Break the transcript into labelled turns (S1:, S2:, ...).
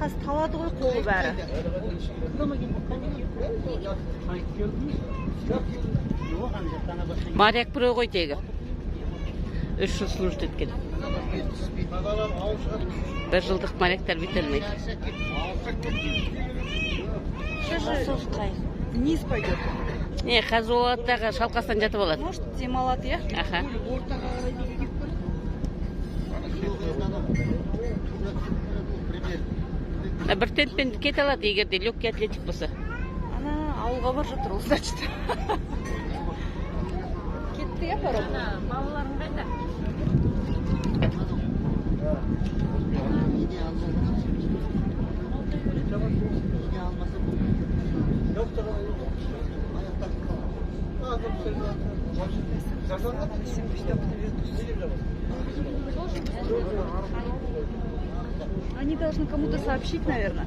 S1: Қаз талады ғой қолы бәрі.
S2: Марек біреу ғой тегі. 3 жыл служит еткен. 1 жылдық маректер бітірмейді.
S1: Вниз пойдет.
S2: Не, қазір олады дағы шалқастан жатып алады.
S1: Может, демалады, я?
S2: Аха. Бір тентпен кете алады, егерде легкий атлетик болса.
S1: Ана ауылға бар жатыр, ол значит. Кетті, я паром?
S2: Балаларың қайда?
S1: Они должны кому-то сообщить, наверное.